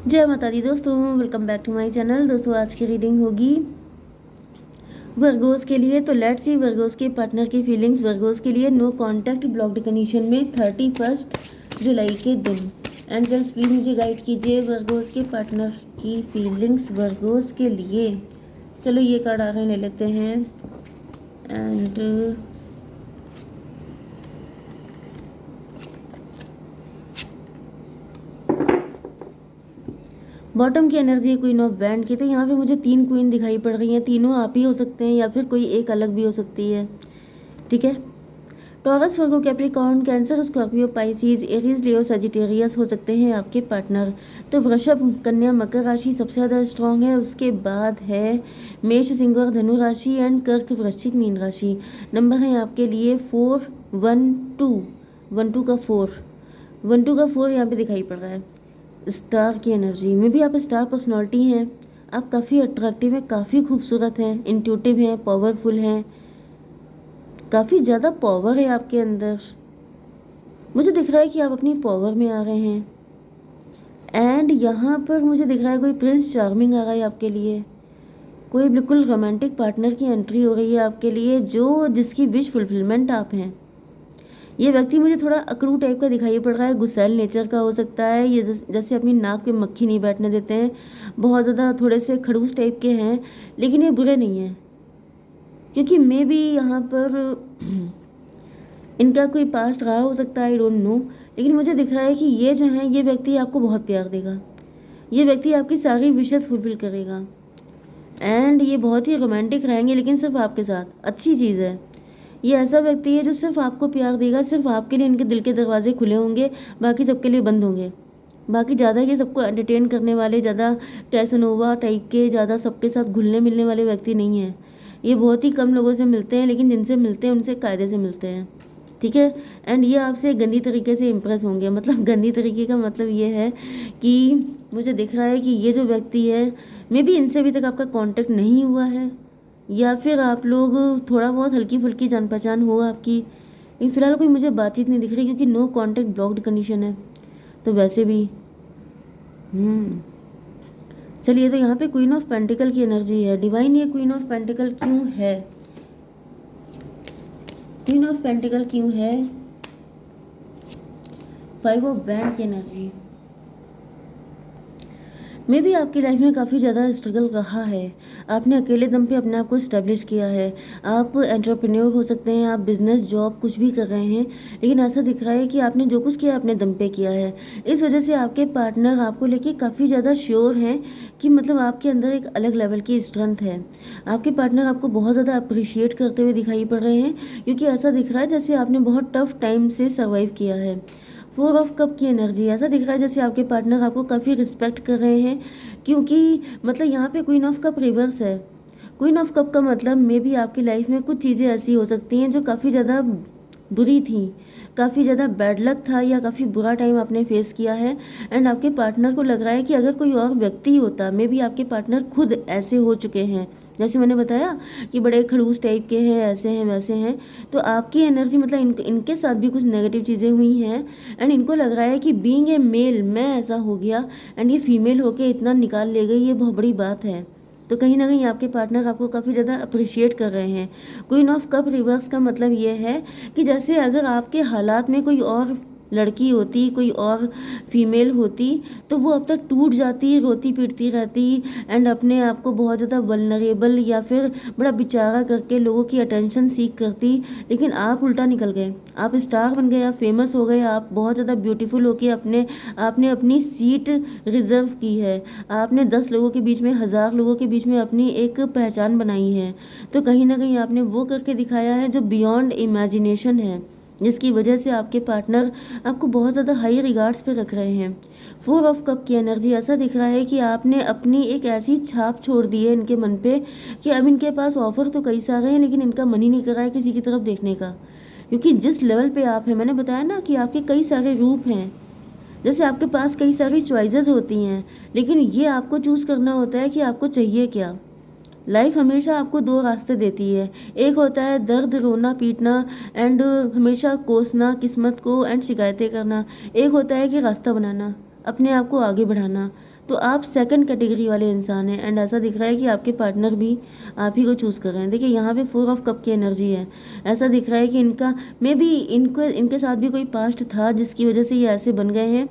जय माता दी दोस्तों, welcome back to my channel. दोस्तों आज की रीडिंग होगी वर्गोस के लिए। तो लेट्स सी वर्गोस के पार्टनर की फीलिंग्स वर्गोस के लिए। नो कांटेक्ट ब्लॉक्ड कंडीशन में 31 जुलाई के दिन। एंजल्स प्लीज मुझे गाइड कीजिए वर्गोस के पार्टनर की फीलिंग्स वर्गोस के लिए। चलो ये कार्ड आगे ले लेते हैं एंड बॉटम की एनर्जी है क्वीन ऑफ वैंड की। तो यहाँ पे मुझे 3 क्वीन दिखाई पड़ रही हैं। तीनों आप ही हो सकते हैं या फिर कोई एक अलग भी हो सकती है। ठीक है। Taurus, Virgo, Capricorn, Cancer, Scorpio, Pisces, Aries, Leo, Sagittarius हो सकते हैं आपके पार्टनर। तो वृषभ, कन्या, मकर राशि सबसे ज़्यादा स्ट्रांग है। उसके बाद है मेष, सिंह और धनु राशि एंड कर्क, वृश्चिक, मीन राशि। नंबर है आपके लिए 4, 1, 2, 1 2 का 4, 1 2 का 4 यहाँ पे दिखाई पड़ रहा है। स्टार की एनर्जी में भी आप स्टार पर्सनालिटी हैं। आप काफ़ी अट्रैक्टिव हैं, काफ़ी खूबसूरत हैं, इंट्यूटिव हैं, पावरफुल हैं, काफ़ी ज़्यादा पावर है आपके अंदर। मुझे दिख रहा है कि आप अपनी पावर में आ रहे हैं। एंड यहाँ पर मुझे दिख रहा है कोई प्रिंस चार्मिंग आ रहा है आपके लिए। कोई बिल्कुल रोमांटिक पार्टनर की एंट्री हो रही है आपके लिए, जो जिसकी विश फुलफिलमेंट आप हैं। ये व्यक्ति मुझे थोड़ा अकड़ू टाइप का दिखाई पड़ रहा है, गुस्सैल नेचर का हो सकता है। ये जैसे अपनी नाक पे मक्खी नहीं बैठने देते हैं, बहुत ज़्यादा थोड़े से खड़ूस टाइप के हैं। लेकिन ये बुरे नहीं हैं, क्योंकि मे भी यहाँ पर इनका कोई पास्ट रहा हो सकता है, आई डोंट नो। लेकिन मुझे दिख रहा है कि ये जो है ये व्यक्ति आपको बहुत प्यार देगा। ये व्यक्ति आपकी सारी विशेस फुलफिल करेगा एंड ये बहुत ही रोमांटिक रहेंगे, लेकिन सिर्फ आपके साथ। अच्छी चीज़ है। ये ऐसा व्यक्ति है जो सिर्फ आपको प्यार देगा, सिर्फ आपके लिए इनके दिल के दरवाजे खुले होंगे, बाकी सबके लिए बंद होंगे। बाकी ज़्यादा ये सबको एंटरटेन करने वाले, ज़्यादा कैसनोवा टाइप के, ज़्यादा सबके साथ घुलने मिलने वाले व्यक्ति नहीं हैं। ये बहुत ही कम लोगों से मिलते हैं, लेकिन जिनसे मिलते हैं उनसे कायदे से मिलते हैं। ठीक है। एंड ये आपसे गंदी तरीके से इम्प्रेस होंगे। मतलब गंदी तरीके का मतलब ये है कि मुझे दिख रहा है कि ये जो व्यक्ति है, मे बी इनसे अभी तक आपका कांटेक्ट नहीं हुआ है, या फिर आप लोग थोड़ा बहुत हल्की फुल्की जान पहचान हो आपकी। लेकिन फिलहाल कोई मुझे बातचीत नहीं दिख रही, क्योंकि नो कांटेक्ट ब्लॉक्ड कंडीशन है। तो वैसे भी चलिए, तो यहाँ पे क्वीन ऑफ पेंटिकल की एनर्जी है। डिवाइन, ये क्वीन ऑफ पेंटिकल क्यों है? क्वीन ऑफ पेंटिकल क्यों है? 5 ऑफ बैंड की एनर्जी में भी आपकी लाइफ में काफ़ी ज़्यादा स्ट्रगल रहा है। आपने अकेले दम पे अपने आप को इस्टेब्लिश किया है। आप एंटरप्रेन्योर हो सकते हैं, आप बिजनेस, जॉब कुछ भी कर रहे हैं, लेकिन ऐसा दिख रहा है कि आपने जो कुछ किया अपने दम पे किया है। इस वजह से आपके पार्टनर आपको लेके काफ़ी ज़्यादा श्योर हैं कि मतलब आपके अंदर एक अलग लेवल की स्ट्रेंथ है। आपके पार्टनर आपको बहुत ज़्यादा अप्रिशिएट करते हुए दिखाई पड़ रहे हैं, क्योंकि ऐसा दिख रहा है जैसे आपने बहुत टफ टाइम से सर्वाइव किया है। 4 ऑफ कप की एनर्जी, ऐसा दिख रहा है जैसे आपके पार्टनर आपको काफ़ी रिस्पेक्ट कर रहे हैं, क्योंकि मतलब यहाँ पे क्वीन ऑफ कप रिवर्स है। क्वीन ऑफ कप का मतलब मे भी आपकी लाइफ में कुछ चीज़ें ऐसी हो सकती हैं जो काफ़ी ज़्यादा बुरी थी, काफ़ी ज़्यादा बैड लक था, या काफ़ी बुरा टाइम आपने फेस किया है। एंड आपके पार्टनर को लग रहा है कि अगर कोई और व्यक्ति होता, मे भी आपके पार्टनर खुद ऐसे हो चुके हैं, जैसे मैंने बताया कि बड़े खड़ूस टाइप के हैं, ऐसे हैं वैसे हैं। तो आपकी एनर्जी मतलब इनके साथ भी कुछ नेगेटिव चीज़ें हुई हैं। एंड इनको लग रहा है कि बीइंग ए मेल मैं ऐसा हो गया, एंड ये फीमेल होके इतना निकाल ले गई, ये बहुत बड़ी बात है। तो कहीं ना कहीं आपके पार्टनर आपको काफ़ी ज़्यादा अप्रिशिएट कर रहे हैं। क्वीन ऑफ कप रिवर्स का मतलब ये है कि जैसे अगर आपके हालात में कोई और लड़की होती, कोई और फीमेल होती, तो वो अब तक टूट जाती, रोती पीटती रहती एंड अपने आप को बहुत ज़्यादा वल्नरेबल या फिर बड़ा बेचारा करके लोगों की अटेंशन सीख करती। लेकिन आप उल्टा निकल गए, आप स्टार बन गए, आप फेमस हो गए, आप बहुत ज़्यादा ब्यूटीफुल होके आपने अपनी सीट रिजर्व की है। आपने 10 लोगों के बीच में, 1000 लोगों के बीच में अपनी एक पहचान बनाई है। तो कहीं ना कहीं आपने वो करके दिखाया है जो बियॉन्ड इमेजिनेशन है, जिसकी वजह से आपके पार्टनर आपको बहुत ज़्यादा हाई रिगार्ड्स पे रख रहे हैं। 4 ऑफ कप की एनर्जी, ऐसा दिख रहा है कि आपने अपनी एक ऐसी छाप छोड़ दी है इनके मन पे कि अब इनके पास ऑफर तो कई सारे हैं, लेकिन इनका मन ही नहीं कर रहा है किसी की तरफ देखने का। क्योंकि जिस लेवल पे आप हैं, मैंने बताया ना कि आपके कई सारे रूप हैं, जैसे आपके पास कई सारी चॉइसेस होती हैं, लेकिन ये आपको चूज़ करना होता है कि आपको चाहिए क्या। लाइफ हमेशा आपको 2 रास्ते देती है। एक होता है दर्द, रोना पीटना एंड हमेशा कोसना किस्मत को एंड शिकायतें करना। एक होता है कि रास्ता बनाना, अपने आप को आगे बढ़ाना। तो आप सेकंड कैटेगरी वाले इंसान हैं एंड ऐसा दिख रहा है कि आपके पार्टनर भी आप ही को चूज़ कर रहे हैं। देखिए यहाँ पे 4 ऑफ कप की एनर्जी है। ऐसा दिख रहा है कि इनका मे बी इनके साथ भी कोई पास्ट था जिसकी वजह से ये ऐसे बन गए हैं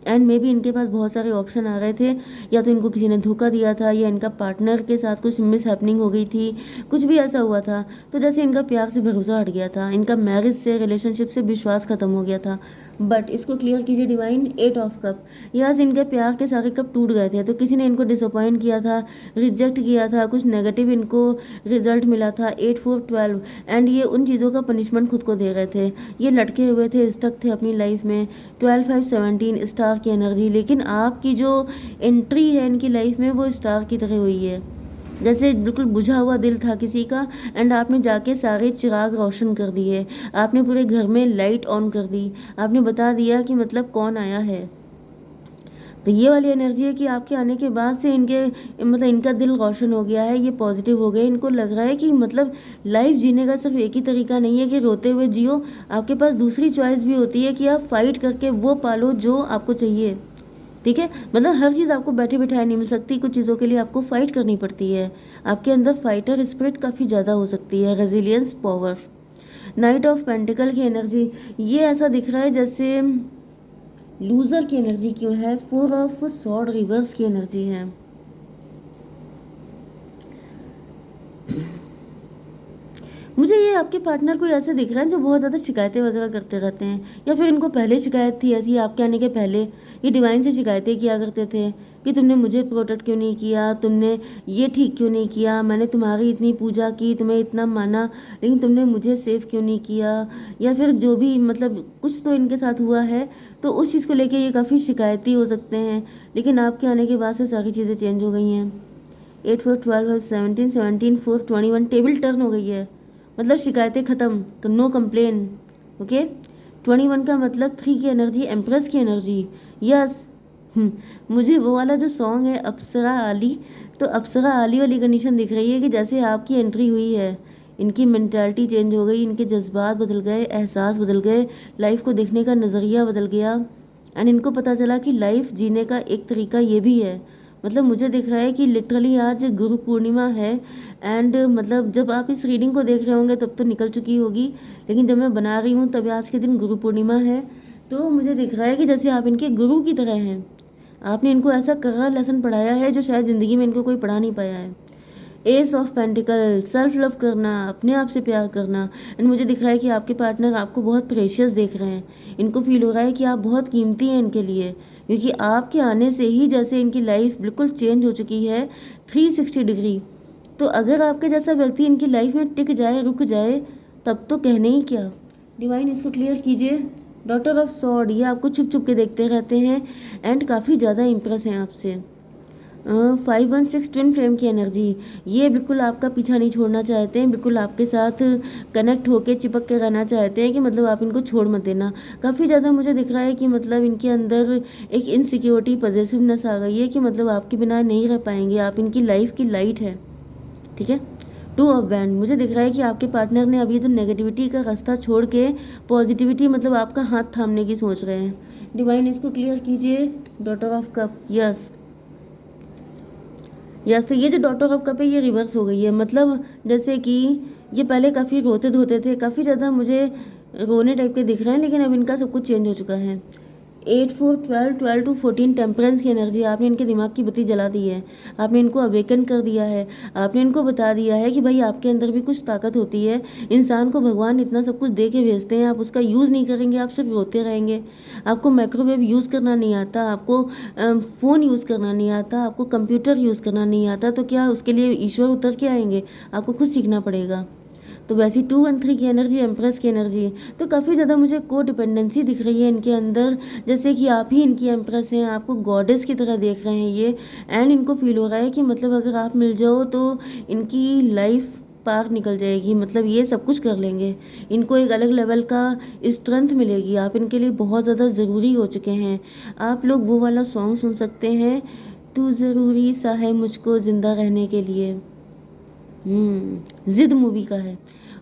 एंड मे बी इनके पास बहुत सारे ऑप्शन आ रहे थे, या तो इनको किसी ने धोखा दिया था या इनका पार्टनर के साथ कुछ मिस हैपनिंग हो गई थी, कुछ भी ऐसा हुआ था। तो जैसे इनका प्यार से भरोसा हट गया था, इनका मैरिज से रिलेशनशिप से विश्वास खत्म हो गया था। बट इसको क्लियर कीजिए डिवाइन। 8 ऑफ कप, यस इनके प्यार के सारे कप टूट गए थे। तो किसी ने इनको डिसअपॉइंट किया था, रिजेक्ट किया था, कुछ नेगेटिव इनको रिजल्ट मिला था। 8 4 12 एंड ये उन चीज़ों का पनिशमेंट खुद को दे रहे थे। ये लटके हुए थे, स्टक थे अपनी लाइफ में। 12 5 17 स्टार की एनर्जी। लेकिन आपकी जो एंट्री है इनकी लाइफ में वो स्टार की तरह हुई है, जैसे बिल्कुल बुझा हुआ दिल था किसी का एंड आपने जाके सारे चिराग रोशन कर दिए। आपने पूरे घर में लाइट ऑन कर दी, आपने बता दिया कि मतलब कौन आया है। तो ये वाली एनर्जी है कि आपके आने के बाद से इनके मतलब इनका दिल रोशन हो गया है, ये पॉजिटिव हो गए। इनको लग रहा है कि मतलब लाइफ जीने का सिर्फ एक ही तरीका नहीं है कि रोते हुए जियो, आपके पास दूसरी चॉइस भी होती है कि आप फाइट करके वो पालो जो आपको चाहिए। ठीक है, मतलब हर चीज़ आपको बैठे बिठाए नहीं मिल सकती, कुछ चीज़ों के लिए आपको फाइट करनी पड़ती है। आपके अंदर फाइटर स्पिरिट काफ़ी ज़्यादा हो सकती है, resilience power. Night of pentacle की एनर्जी, ये ऐसा दिख रहा है जैसे लूज़र की एनर्जी क्यों है। 4 ऑफ सॉर्ड रिवर्स की एनर्जी है। मुझे ये आपके पार्टनर को ऐसे दिख रहा है जो बहुत ज़्यादा शिकायतें वगैरह करते रहते हैं, या फिर इनको पहले शिकायत थी ऐसी, आपके आने के पहले ये डिवाइन से शिकायतें किया करते थे कि तुमने मुझे प्रोटेक्ट क्यों नहीं किया, तुमने ये ठीक क्यों नहीं किया, मैंने तुम्हारी इतनी पूजा की, तुम्हें इतना माना, लेकिन तुमने मुझे सेव क्यों नहीं किया, या फिर जो भी मतलब कुछ तो इनके साथ हुआ है। तो उस चीज़ को लेके ये काफ़ी शिकायती हो सकते हैं, लेकिन आपके आने के बाद से सारी चीज़ें चेंज हो गई हैं। 8 4 12 17 17 4 21 टेबल टर्न हो गई है, मतलब शिकायतें ख़त्म, नो कंप्लेन। ओके, 21 का मतलब 3 की एनर्जी, एम्प्रेस की एनर्जी। यस, मुझे वो वाला जो सॉन्ग है अप्सरा आली, तो अप्सरा आली वाली कंडीशन दिख रही है कि जैसे आपकी एंट्री हुई है, इनकी मेंटालिटी चेंज हो गई, इनके जज्बात बदल गए, एहसास बदल गए, लाइफ को देखने का नज़रिया बदल गया एंड इनको पता चला कि लाइफ जीने का एक तरीका ये भी है। मतलब मुझे दिख रहा है कि लिटरली आज गुरु पूर्णिमा है एंड मतलब जब आप इस रीडिंग को देख रहे होंगे तब तो निकल चुकी होगी, लेकिन जब मैं बना रही हूँ तब आज के दिन गुरु पूर्णिमा है। तो मुझे दिख रहा है कि जैसे आप इनके गुरु की तरह हैं, आपने इनको ऐसा कड़ा लेसन पढ़ाया है जो शायद ज़िंदगी में इनको कोई पढ़ा नहीं पाया है। S of pentacle, self love करना, अपने आप से प्यार करना एंड मुझे दिख रहा है कि आपके पार्टनर आपको बहुत प्रेशियस देख रहे हैं। इनको फील हो रहा है कि आप बहुत कीमती हैं इनके लिए, क्योंकि आपके आने से ही जैसे इनकी लाइफ बिल्कुल चेंज हो चुकी है 360 डिग्री। तो अगर आपके जैसा व्यक्ति इनकी लाइफ में टिक जाए, रुक जाए, तब तो कहने ही क्या। डिवाइन इसको क्लियर कीजिए। डॉटर ऑफ सॉर्ड, ये आपको छुप छुप के देखते रहते हैं एंड काफ़ी ज़्यादा इम्प्रेस हैं आपसे। 516 ट्विन फ्लेम की एनर्जी, ये बिल्कुल आपका पीछा नहीं छोड़ना चाहते हैं, बिल्कुल आपके साथ कनेक्ट होके चिपक के रहना चाहते हैं कि मतलब आप इनको छोड़ मत देना। काफ़ी ज़्यादा मुझे दिख रहा है कि मतलब इनके अंदर एक इनसिक्योरिटी, पॉजिटिवनेस आ गई है कि मतलब आपके बिना नहीं रह पाएंगे, आप इनकी लाइफ की लाइट है। ठीक है, 2 ऑफ वैंड, मुझे दिख रहा है कि आपके पार्टनर ने अभी जो नेगेटिविटी का रास्ता छोड़ के पॉजिटिविटी मतलब आपका हाथ थामने की सोच रहे हैं। डिवाइन इसको क्लियर कीजिए। Daughter of cup, yes yes, तो ये जो डॉटर ऑफ कप है ये रिवर्स हो गई है। मतलब जैसे कि ये पहले काफ़ी रोते धोते थे, काफ़ी ज़्यादा मुझे रोने टाइप के दिख रहे हैं, लेकिन अब इनका सब कुछ चेंज हो चुका है। 8 4 12 12 टू 14 टेम्परेंस की एनर्जी, आपने इनके दिमाग की बत्ती जला दी है, आपने इनको अवेकन कर दिया है, आपने इनको बता दिया है कि भाई आपके अंदर भी कुछ ताकत होती है। इंसान को भगवान इतना सब कुछ दे के भेजते हैं, आप उसका यूज़ नहीं करेंगे, आप सिर्फ रोते रहेंगे। आपको माइक्रोवेव यूज़ करना नहीं आता, आपको फ़ोन यूज़ करना नहीं आता, आपको कंप्यूटर यूज़ करना नहीं आता, तो क्या उसके लिए ईश्वर उतर के आएंगे? आपको खुद सीखना पड़ेगा। तो वैसी 213 की एनर्जी, एम्प्रेस की एनर्जी, तो काफ़ी ज़्यादा मुझे को डिपेंडेंसी दिख रही है इनके अंदर, जैसे कि आप ही इनकी एम्प्रेस हैं, आपको गॉडेस की तरह देख रहे हैं ये एंड इनको फील हो रहा है कि मतलब अगर आप मिल जाओ तो इनकी लाइफ पार निकल जाएगी, मतलब ये सब कुछ कर लेंगे, इनको एक अलग लेवल का स्ट्रेंथ मिलेगी, आप इनके लिए बहुत ज़्यादा ज़रूरी हो चुके हैं। आप लोग वो वाला सॉन्ग सुन सकते हैं, तू ज़रूरी सा है मुझको ज़िंदा रहने के लिए, जिद मूवी का है।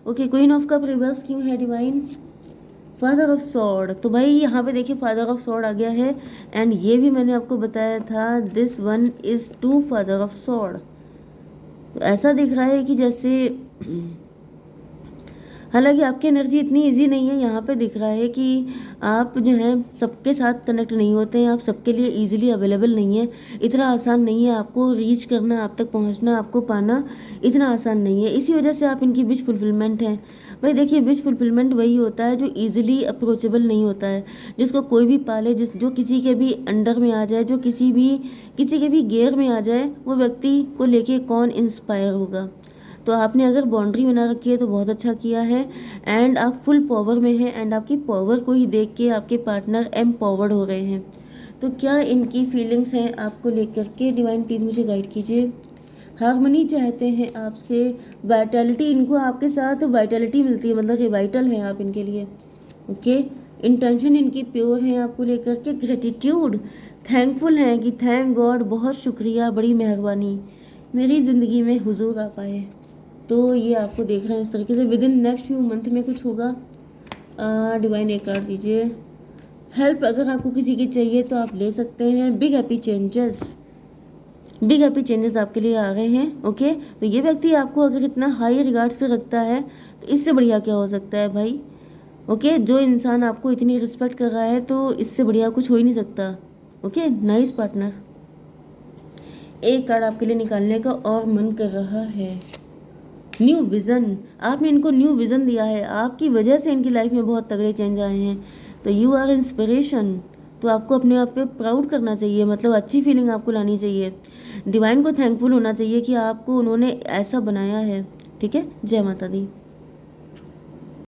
Okay, queen of cup reverse क्यों है डिवाइन? फादर ऑफ सॉर्ड, तो भाई यहाँ पे देखिए फादर ऑफ सॉर्ड आ गया है। एंड ये भी मैंने आपको बताया था, this one is to father of sword. तो ऐसा दिख रहा है कि जैसे हालांकि आपकी एनर्जी इतनी इजी नहीं है, यहाँ पे दिख रहा है कि आप जो है सबके साथ कनेक्ट नहीं होते हैं, आप सबके लिए इजीली अवेलेबल नहीं है। इतना आसान नहीं है आपको रीच करना, आप तक पहुँचना, आपको पाना इतना आसान नहीं है। इसी वजह से आप इनकी विश फुलफिलमेंट हैं। भाई देखिए, विश फुलफिलमेंट वही होता है जो इजीली अप्रोचेबल नहीं होता है, जिसको कोई भी पाले, जो किसी के भी अंडर में आ जाए, जो किसी के भी गेयर में आ जाए, वो व्यक्ति को लेके कौन इंस्पायर होगा। तो आपने अगर बाउंड्री बना रखी है तो बहुत अच्छा किया है। एंड आप फुल पावर में हैं, एंड आपकी पावर को ही देख के आपके पार्टनर एम्पावर्ड हो रहे हैं। तो क्या इनकी फीलिंग्स हैं आपको लेकर के, डिवाइन प्लीज़ मुझे गाइड कीजिए। हार्मनी चाहते हैं आपसे, वाइटैलिटी, इनको आपके साथ वाइटैलिटी मिलती है, मतलब रिवाइटल हैं आप इनके लिए। ओके, इंटेंशन इनकी प्योर है आपको लेकर के। ग्रेटिट्यूड, थैंकफुल हैं कि थैंक गॉड, बहुत शुक्रिया, बड़ी मेहरबानी, मेरी ज़िंदगी में हुजूर आप आए। तो ये आपको देख रहे हैं इस तरीके से। With in next few month में कुछ होगा। डिवाइन एक कार्ड दीजिए। हेल्प अगर आपको किसी की चाहिए तो आप ले सकते हैं। Big happy changes, big happy changes आपके लिए आ रहे हैं। ओके, तो ये व्यक्ति आपको अगर इतना हाई रिगार्ड्स पे रखता है तो इससे बढ़िया क्या हो सकता है भाई। ओके, जो इंसान आपको इतनी रिस्पेक्ट कर रहा है तो इससे बढ़िया कुछ हो ही नहीं सकता। Okay, nice partner. एक कार्ड आपके लिए निकालने का और मन कर रहा है। न्यू विज़न, आपने इनको न्यू विज़न दिया है, आपकी वजह से इनकी लाइफ में बहुत तगड़े चेंज आए हैं। तो यू आर इंस्पिरेशन, तो आपको अपने आप पे प्राउड करना चाहिए, मतलब अच्छी फीलिंग आपको लानी चाहिए। डिवाइन को थैंकफुल होना चाहिए कि आपको उन्होंने ऐसा बनाया है। ठीक है, जय माता दी।